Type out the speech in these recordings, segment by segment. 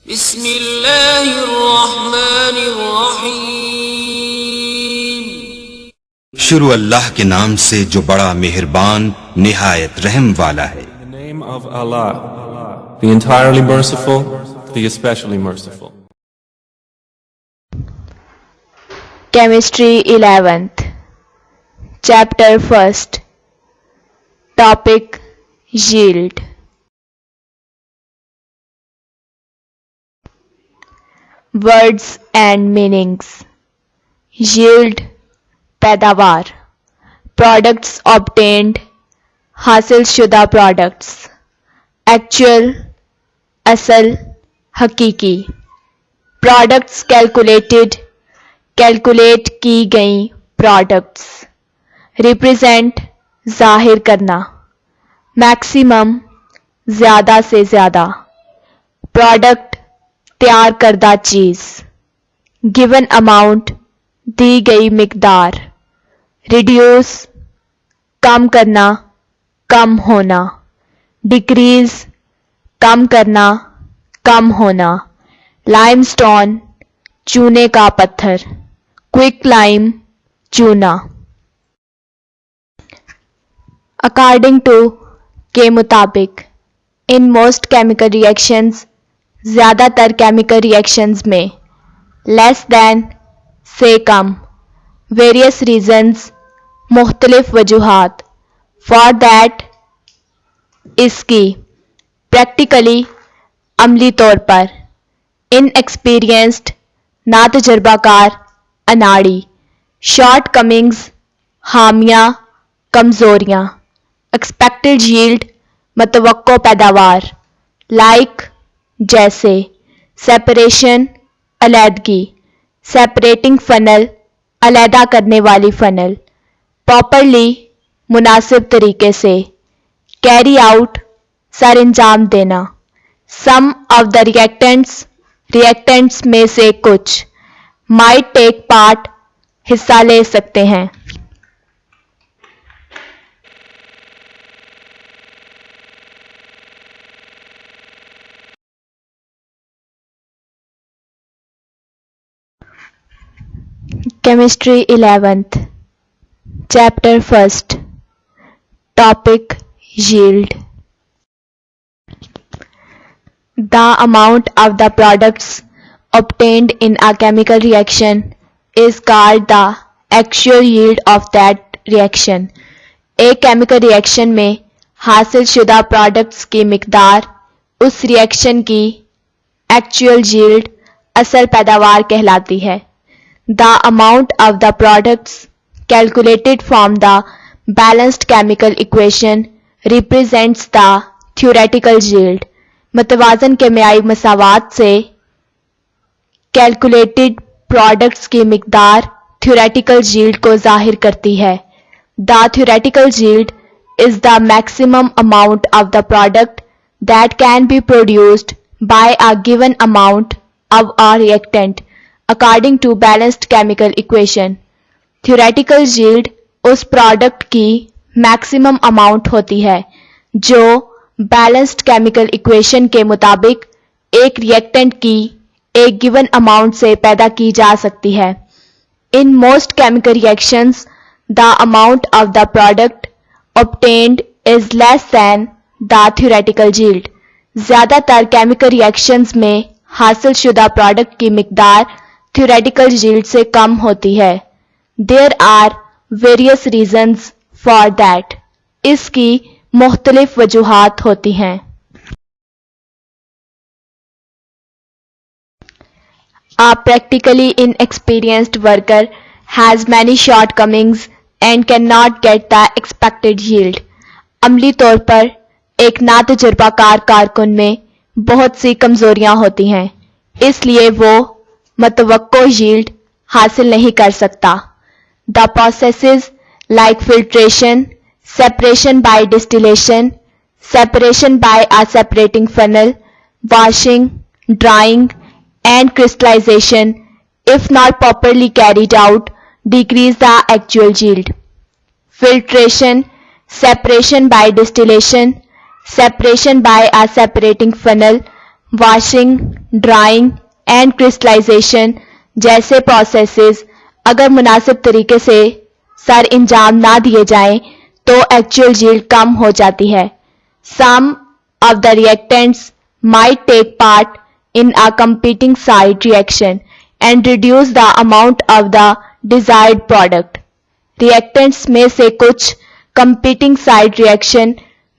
बिस्मिल्लाहिर्रहमानिर्रहीम। शुरू अल्लाह के नाम से जो बड़ा मेहरबान निहायत रहम वाला है। In the name of Allah, the entirely merciful, the especially merciful. Chemistry 11th Chapter 1st Topic Yield. Words and meanings. Yield पैदावार, products obtained हासिल शुदा products, actual असल हकीकी, products calculated कैलकुलेट की गई प्रोडक्ट्स, रिप्रेजेंट जाहिर करना, मैक्सिमम ज़्यादा से ज़्यादा, प्रोडक्ट तैयार करदा चीज़, गिवन अमाउंट दी गई मिकदार, रिड्यूस कम करना कम होना, डिक्रीज कम करना कम होना, लाइमस्टोन चूने का पत्थर, क्विक लाइम चूना। अकॉर्डिंग टू के मुताबिक, इन मोस्ट केमिकल रिएक्शंस ज़्यादातर केमिकल रिएक्शंस में, लेस दैन से कम, वेरियस रीजंस मुख्तलिफ वजूहात, फॉर दैट इसकी, प्रैक्टिकली अमली तौर पर, इनएक्सपीरियंस्ड ना तजर्बाकार अनाड़ी, शॉर्ट कमिंग्स हामियाँ कमज़ोरियाँ, एक्सपेक्टेड यील्ड मतवक्को पैदावार, लाइक जैसे, सेपरेशन अलहदगी, सेपरेटिंग फनल अलहदा करने वाली फनल, प्रॉपरली मुनासिब तरीके से, कैरी आउट सर अंजाम देना, सम ऑफ द रिएक्टेंट्स में से कुछ, माइट टेक पार्ट हिस्सा ले सकते हैं। Chemistry 11th Chapter 1st Topic Yield. The amount of the products obtained in a chemical reaction is called the actual yield of that reaction. एक केमिकल रिएक्शन में हासिल शुदा प्रोडक्ट्स की मिकदार उस रिएक्शन की एक्चुअल यील्ड असल पैदावार कहलाती है। The amount of the products calculated from the balanced chemical equation represents the theoretical yield. मतवाज़न केमियाई मसावात से कैलकुलेटेड प्रोडक्ट्स की मिकदार थ्योरेटिकल यील्ड को जाहिर करती है। The theoretical yield is the maximum amount of the product that can be produced by a given amount of a reactant according to balanced chemical equation. Theoretical yield उस product की maximum amount होती है जो balanced chemical equation के मुताबिक एक reactant की एक गिवन अमाउंट से पैदा की जा सकती है। In most chemical reactions, the amount of the product obtained is less than the theoretical yield. ज़्यादातर केमिकल रिएक्शंस में हासिल शुदा प्रोडक्ट की मिकदार theoretical yield से कम होती है। There are various reasons for that. इसकी मुख्तलिफ वजूहात होती हैं। A practically inexperienced worker has many shortcomings and cannot get the expected yield. अमली तौर पर एक नातजुर्बाकार कारकुन में बहुत सी कमजोरियां होती हैं, इसलिए वो मतवक्को यील्ड हासिल नहीं कर सकता। The processes like filtration, separation by distillation, separation by a separating funnel, washing, drying, and crystallization, if not properly carried out, decrease the actual yield. Filtration, separation by distillation, separation by a separating funnel, washing, drying and crystallization जैसे processes अगर मुनासिब तरीके से sir अंजाम ना दिए जाएं तो एक्चुअल यील्ड कम हो जाती है। Some of the reactants might take part in a competing side reaction and reduce the amount of the desired product. Reactants में से कुछ competing side reaction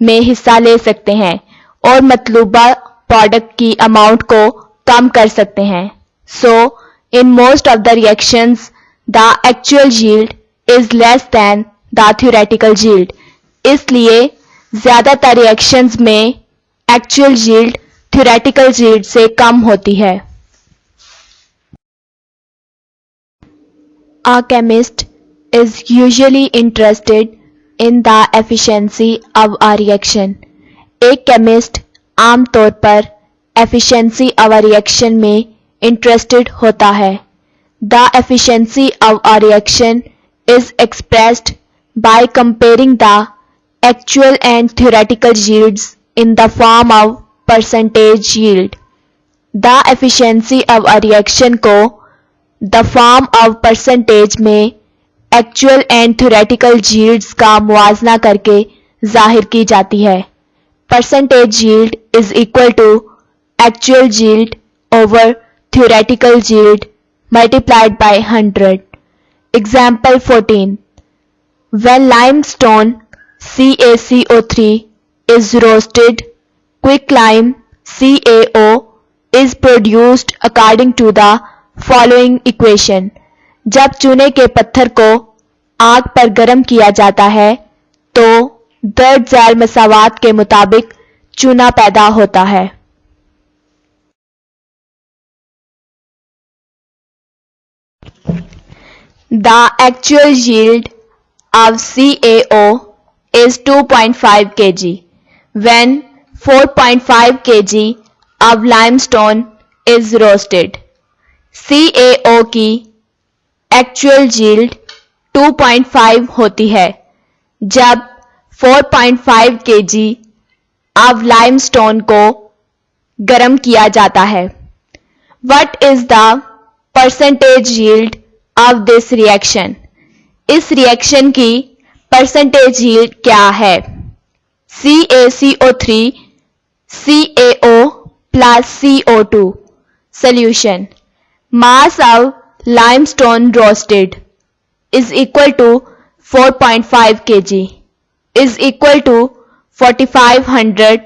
में हिस्सा ले सकते हैं और मतलूबा प्रोडक्ट की अमाउंट को कम कर सकते हैं। So, in most of the reactions, the actual yield is less than the theoretical yield. इसलिए ज्यादातर रिएक्शंस में एक्चुअल यील्ड थ्योरेटिकल यील्ड से कम होती है। A chemist is usually interested in the efficiency of a reaction. एक chemist आमतौर पर efficiency of a reaction में इंटरेस्टेड होता है। The efficiency of a reaction is expressed by comparing the actual and theoretical yields in the form of percentage yield. The efficiency of a reaction को the form of percentage में actual and theoretical yields का मुआवजा करके जाहिर की जाती है। Percentage yield is equal to actual yield over theoretical yield multiplied by 100. Example 14. When limestone CaCO3 is roasted, quicklime CaO is produced according to the following equation. जब चूने के पत्थर को आग पर गर्म किया जाता है तो दर्ज झैल मसावात के मुताबिक चूना पैदा होता है। The actual yield of CaO is 2.5 kg when 4.5 kg of limestone is roasted. CaO की actual yield 2.5 होती है जब 4.5 kg of limestone को गर्म किया जाता है। What is the percentage yield of this reaction? इस रिएक्शन की परसेंटेज यील्ड क्या है? CaCO3 CaO plus CO2. Solution. Mass of limestone roasted is equal to 4.5 kg is equal to 4500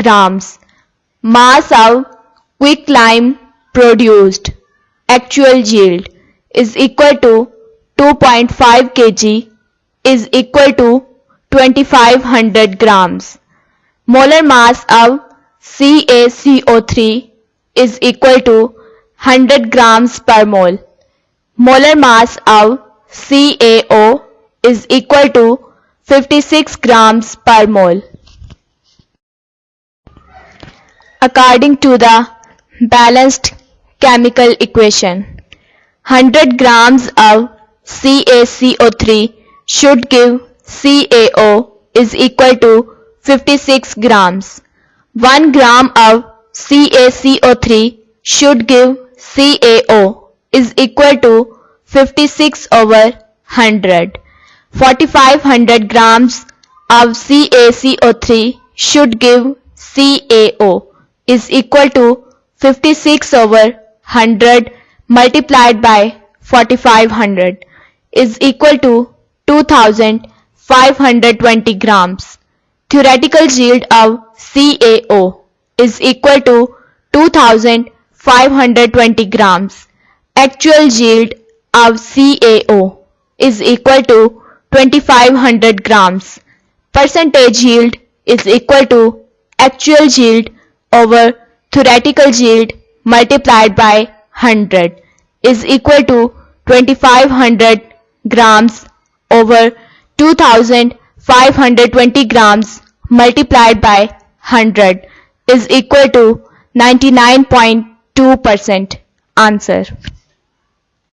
grams. Mass of quicklime produced actual yield is equal to 2.5 kg is equal to 2500 grams. Molar mass of CaCO3 is equal to 100 grams per mole. Molar mass of CaO is equal to 56 grams per mole. According to the balanced chemical equation, 100 grams of CaCO3 should give CaO is equal to 56 grams. 1 gram of CaCO3 should give CaO is equal to 56 over 100. 4500 grams of CaCO3 should give CaO is equal to 56 over 100 multiplied by 4500 is equal to 2520 grams. Theoretical yield of CaO is equal to 2520 grams. Actual yield of CaO is equal to 2500 grams. Percentage yield is equal to actual yield over theoretical yield multiplied by 100 is equal to 2500 grams over 2520 grams multiplied by 100 is equal to 99.2%. Answer.